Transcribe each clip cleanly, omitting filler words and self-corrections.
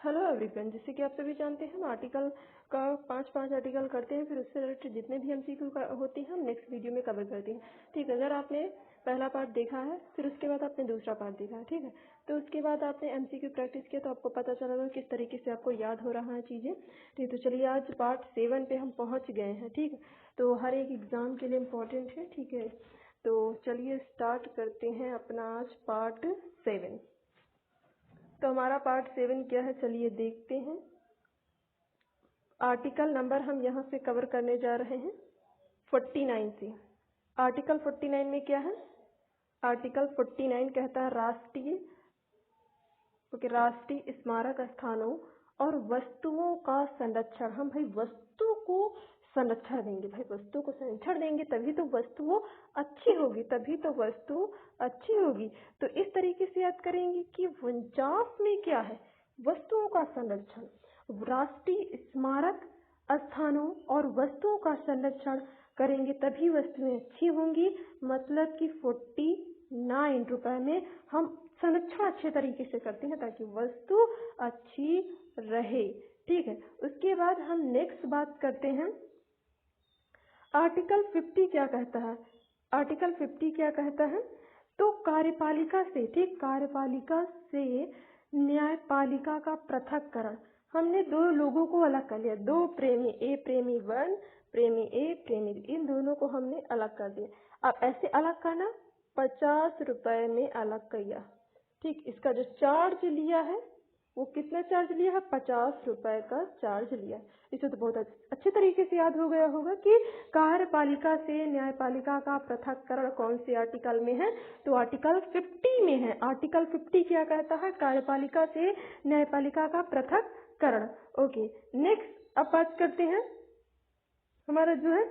Hello everyone, जैसे कि आप सभी जानते हैं हम आर्टिकल का पांच आर्टिकल करते हैं, फिर उससे रिलेटेड जितने भी एमसीक्यू होती हैं हम नेक्स्ट वीडियो में कवर करते हैं। ठीक है, अगर आपने पहला पार्ट देखा है फिर उसके बाद आपने दूसरा पार्ट देखा है, ठीक है, तो उसके बाद आपने एमसीक्यू प्रैक्टिस किया तो आपको पता चला किस तरीके से आपको याद हो रहा है चीज़ें। ठीक, तो चलिए आज पार्ट 7 पे हम पहुँच गए हैं। ठीक है, तो हर एक एग्ज़ाम के लिए इम्पोर्टेंट है। ठीक है, तो चलिए स्टार्ट करते हैं अपना आज पार्ट 7। तो हमारा पार्ट 7 क्या है, चलिए देखते हैं। आर्टिकल नंबर हम यहाँ से कवर करने जा रहे हैं 49 से। आर्टिकल 49 में क्या है, आर्टिकल 49 कहता है राष्ट्रीय स्मारक स्थानों और वस्तुओं का संरक्षण। हम भाई वस्तु को संरक्षण देंगे, भाई वस्तु को संरक्षण देंगे तभी तो वस्तु अच्छी होगी, तभी तो वस्तु अच्छी होगी। तो इस तरीके से याद करेंगे कि 49 में क्या है, वस्तुओं का संरक्षण, राष्ट्रीय स्मारक स्थानों और वस्तुओं का संरक्षण करेंगे तभी वस्तुएं अच्छी होंगी। मतलब कि 49 रुपए में हम संरक्षण अच्छे तरीके से करते हैं ताकि वस्तु अच्छी रहे। ठीक है, उसके बाद हम नेक्स्ट बात करते हैं आर्टिकल 50 क्या कहता है। आर्टिकल 50 क्या कहता है, तो कार्यपालिका से, ठीक, कार्यपालिका से न्यायपालिका का पृथक्करण। हमने दो लोगों को अलग कर लिया, दो प्रेमी, ए प्रेमी 1, प्रेमी ए प्रेमी, इन दोनों को हमने अलग कर दिया। अब ऐसे अलग करना, 50 रुपए में अलग किया। ठीक, इसका जो चार्ज लिया है वो कितना चार्ज लिया है, 50 रुपए का चार्ज लिया। इसे तो बहुत अच्छे तरीके से याद हो गया होगा कि कार्यपालिका से न्यायपालिका का पृथक्करण कौन से आर्टिकल में है, तो आर्टिकल 50 में है। आर्टिकल 50 क्या कहता है, कार्यपालिका से न्यायपालिका का पृथक्करण। ओके, नेक्स्ट अब बात करते हैं हमारा जो है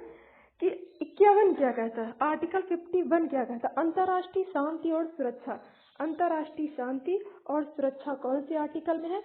कि 51 क्या कहता है। आर्टिकल 51 क्या कहता है, अंतर्राष्ट्रीय शांति और सुरक्षा। अंतर्राष्ट्रीय शांति और सुरक्षा कौन से आर्टिकल में है,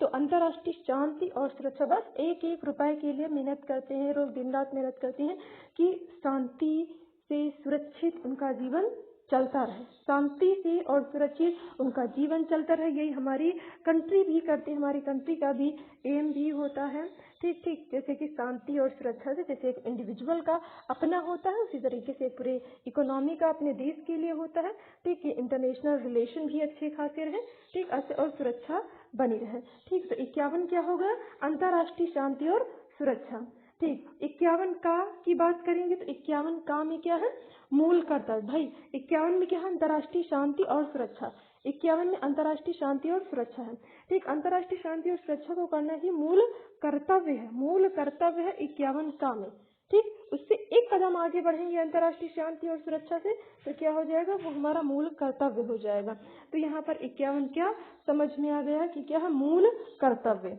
तो अंतर्राष्ट्रीय शांति और सुरक्षा, बस एक एक रुपए के लिए मेहनत करते हैं, रोज दिन रात मेहनत करते हैं कि शांति से सुरक्षित उनका जीवन चलता रहे, शांति से और सुरक्षित उनका जीवन चलता रहे। यही हमारी कंट्री भी करती है, हमारी कंट्री का भी एम भी होता है। ठीक ठीक, जैसे कि शांति और सुरक्षा से जैसे एक इंडिविजुअल का अपना होता है उसी तरीके से पूरे इकोनॉमी का अपने देश के लिए होता है। ठीक है, इंटरनेशनल रिलेशन भी अच्छे खासे रहे, ठीक, और सुरक्षा बनी रहे। ठीक, तो 51 क्या होगा, अंतर्राष्ट्रीय शांति और सुरक्षा। ठीक, 51 का की बात करेंगे तो 51 का में क्या है, मूल कर्तव्य। भाई 51 में क्या है, अंतर्राष्ट्रीय शांति और सुरक्षा। 51 में अंतर्राष्ट्रीय शांति और सुरक्षा है। ठीक, अंतर्राष्ट्रीय शांति और सुरक्षा को करना ही मूल कर्तव्य है, मूल कर्तव्य है 51 का में। ठीक, उससे एक कदम आगे बढ़ेंगे अंतर्राष्ट्रीय शांति और सुरक्षा से तो क्या हो जाएगा, वो हमारा मूल कर्तव्य हो जाएगा। तो यहाँ पर 51 क्या समझ में आ गया कि क्या है, मूल कर्तव्य।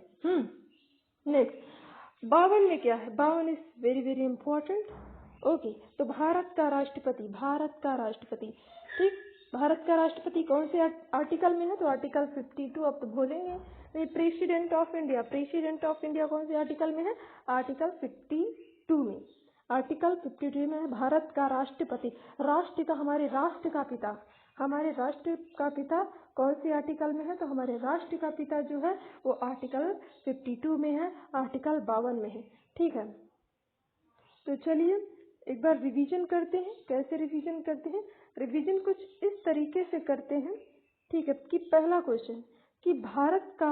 नेक्स्ट 52 में क्या है, 52 is very very important. Okay, तो भारत का राष्ट्रपति, भारत का राष्ट्रपति। ठीक, भारत का राष्ट्रपति कौन से आर्टिकल में है, तो आर्टिकल 52। अब तो भूलेंगे, president of India, president of India कौन से आर्टिकल में है, आर्टिकल 52 में। आर्टिकल 52 में है भारत का राष्ट्रपति, राष्ट्र का, हमारे राष्ट्र का पिता, हमारे राष्ट्र का पिता कौन से आर्टिकल में है, तो हमारे राष्ट्र का पिता जो है वो आर्टिकल 52 में है, आर्टिकल 52 में है। ठीक है, तो चलिए एक बार रिवीजन करते हैं। कैसे रिवीजन करते हैं, रिवीजन कुछ इस तरीके से करते हैं। ठीक है, कि पहला क्वेश्चन कि भारत का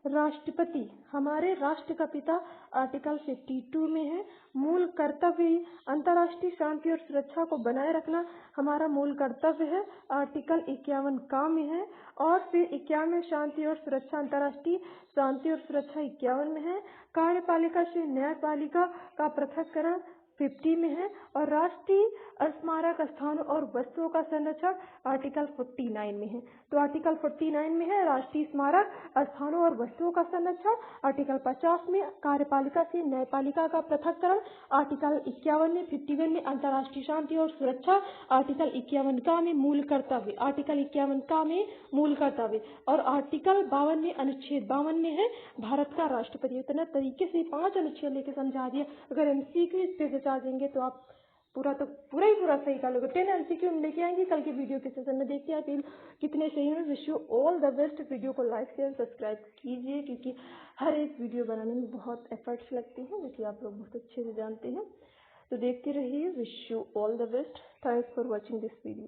राष्ट्रपति, हमारे राष्ट्र का पिता आर्टिकल 52 में है। मूल कर्तव्य अंतर्राष्ट्रीय शांति और सुरक्षा को बनाए रखना हमारा मूल कर्तव्य है, आर्टिकल 51 का में है। और फिर 51 में शांति और सुरक्षा, अंतर्राष्ट्रीय शांति और सुरक्षा 51 में है। कार्यपालिका से न्यायपालिका का पृथक्करण 50 में है। और राष्ट्रीय स्मारक स्थानों और वस्तुओं का संरक्षण आर्टिकल 49 में है। तो आर्टिकल 49 में है राष्ट्रीय स्मारक स्थानों और वस्तुओं का संरक्षण, आर्टिकल 50 में कार्यपालिका से न्यायपालिका का पृथक्करण, आर्टिकल 51 में 51 में अंतर्राष्ट्रीय शांति और सुरक्षा, आर्टिकल 51 का में मूल कर्तव्य, आर्टिकल 51 का में मूल कर्तव्य, और आर्टिकल 52 में अनुच्छेद 52 में है भारत का राष्ट्रपति। इतना तरीके से 5 अनुच्छेद लेके समझा दिया। अगर एमसीक्यू इस पे बचा देंगे तो आप पूरा ही पूरा सही कर लोगे। 10 MCQ हम लेके आएंगे कल के वीडियो के सेशन में। देखते हैं आप कितने सही हैं। Wish you all the best. Video को लाइक शेयर सब्सक्राइब कीजिए, क्योंकि हर एक वीडियो बनाने में बहुत एफर्ट्स लगते हैं, जो कि आप लोग बहुत अच्छे से जानते हैं। तो देखते रहिए। Wish you all the best. Thanks for watching this video.